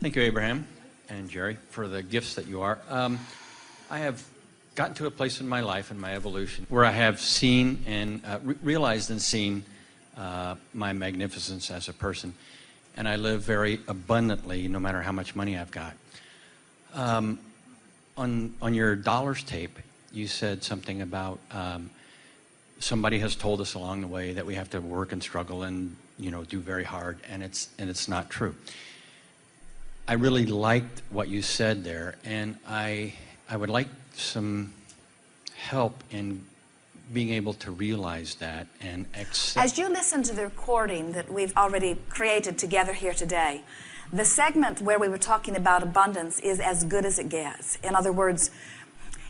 Thank you, Abraham and Jerry, for the gifts that you are. I have gotten to a place in my life, in my evolution, where I have seen and realized and seen my magnificence as a person. And I live very abundantly, no matter how much money I've got. On your dollars tape, you said something about somebody has told us along the way that we have to work and struggle and do very hard, and it's not true. I really liked what you said there, and I would like some help in being able to realize that and accept. As you listen to the recording that we've already created together here today, the segment where we were talking about abundance is as good as it gets. In other words,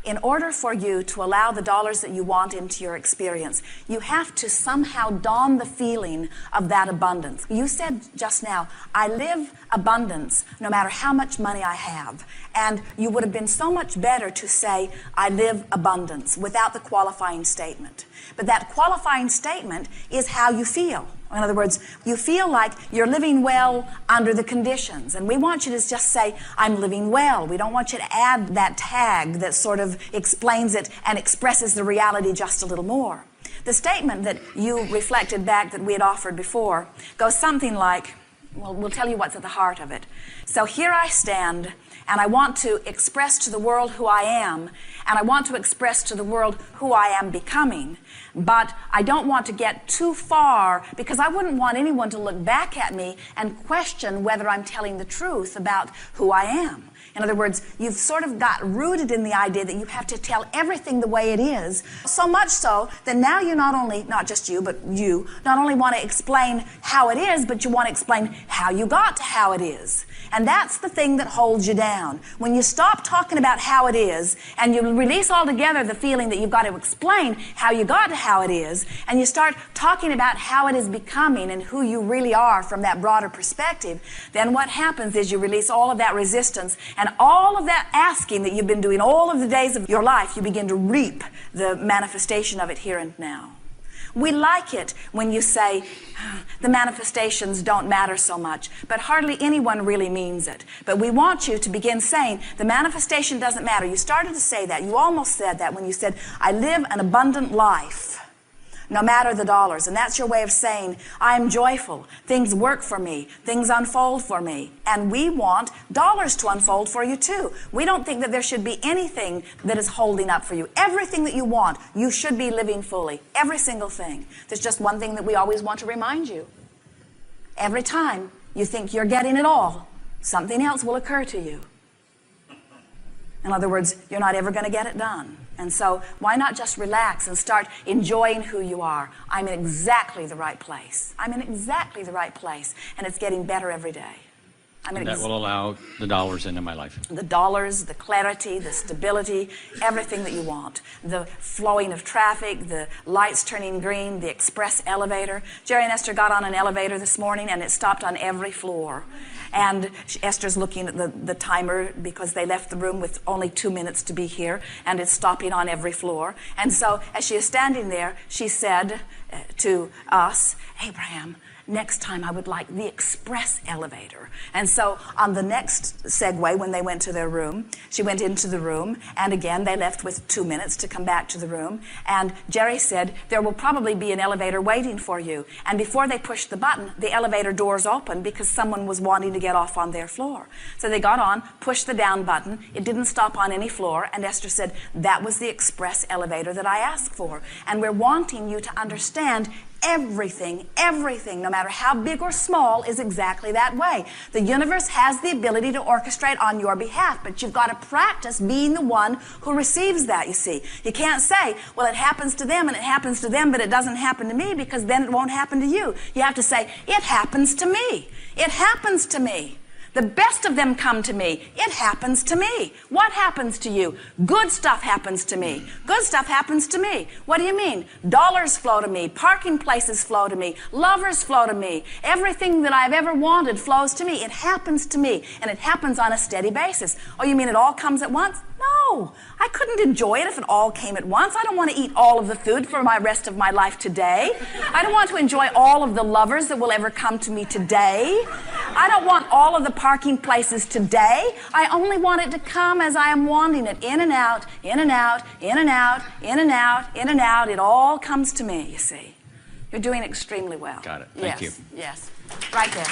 in order for you to allow the dollars that you want into your experience, you have to somehow dawn the feeling of that abundance. You said just now, I live abundance no matter how much money I have. And you would have been so much better to say, I live abundance, without the qualifying statement. But that qualifying statement is how you feel. In other words, you feel like you're living well under the conditions. And we want you to just say, I'm living well. We don't want you to add that tag that sort of explains it and expresses the reality just a little more. The statement that you reflected back that we had offered before goes something like, well, we'll tell you what's at the heart of it. So here I stand, and I want to express to the world who I am, and I want to express to the world who I am becoming. But I don't want to get too far, because I wouldn't want anyone to look back at me and question whether I'm telling the truth about who I am. In other words, you've sort of got rooted in the idea that you have to tell everything the way it is, so much so that now you not just you, but you not only want to explain how it is, but you want to explain how you got to how it is. And that's the thing that holds you down. When you stop talking about how it is, and you release altogether the feeling that you've got to explain how you got to how it is, and you start talking about how it is becoming and who you really are from that broader perspective, then what happens is you release all of that resistance, and all of that asking that you've been doing all of the days of your life, you begin to reap the manifestation of it here and now. We like it when you say, the manifestations don't matter so much, but hardly anyone really means it. But we want you to begin saying, the manifestation doesn't matter. You started to say that. You almost said that when you said, I live an abundant life, no matter the dollars. And that's your way of saying, I'm joyful. Things work for me. Things unfold for me. And we want dollars to unfold for you too. We don't think that there should be anything that is holding up for you. Everything that you want, you should be living fully. Every single thing. There's just one thing that we always want to remind you. Every time you think you're getting it all, something else will occur to you. In other words, you're not ever going to get it done. And so why not just relax and start enjoying who you are? I'm in exactly the right place. I'm in exactly the right place, and it's getting better every day. And that will allow the dollars into my life. The dollars, the clarity, the stability, everything that you want. The flowing of traffic, the lights turning green, the express elevator. Jerry and Esther got on an elevator this morning, and it stopped on every floor. And Esther's looking at the timer because they left the room with only 2 minutes to be here, and it's stopping on every floor. And so as she is standing there, she said to us, Abraham, next time I would like the express elevator. And so on the next segue, when they went to their room, she went into the room, and again they left with 2 minutes to come back to the room. And Jerry said, there will probably be an elevator waiting for you. And before they pushed the button, the elevator doors opened because someone was wanting to get off on their floor. So they got on, pushed the down button. It didn't stop on any floor. And Esther said, that was the express elevator that I asked for. And we're wanting you to understand everything, no matter how big or small, is exactly that way. The universe has the ability to orchestrate on your behalf, but you've got to practice being the one who receives that, you see. You can't say, well, it happens to them and it happens to them, but it doesn't happen to me, because then it won't happen to you. You have to say, it happens to me. It happens to me. The best of them come to me. It happens to me. What happens to you? Good stuff happens to me. Good stuff happens to me. What do you mean? Dollars flow to me. Parking places flow to me. Lovers flow to me. Everything that I've ever wanted flows to me. It happens to me, and it happens on a steady basis. Oh, you mean it all comes at once? No, I couldn't enjoy it if it all came at once. I don't want to eat all of the food for my rest of my life today. I don't want to enjoy all of the lovers that will ever come to me today. I don't want all of the parking places today. I only want it to come as I am wanting it, in and out, in and out, in and out, in and out, in and out. It all comes to me, you see. You're doing extremely well. Got it. Thank you. Yes, right there.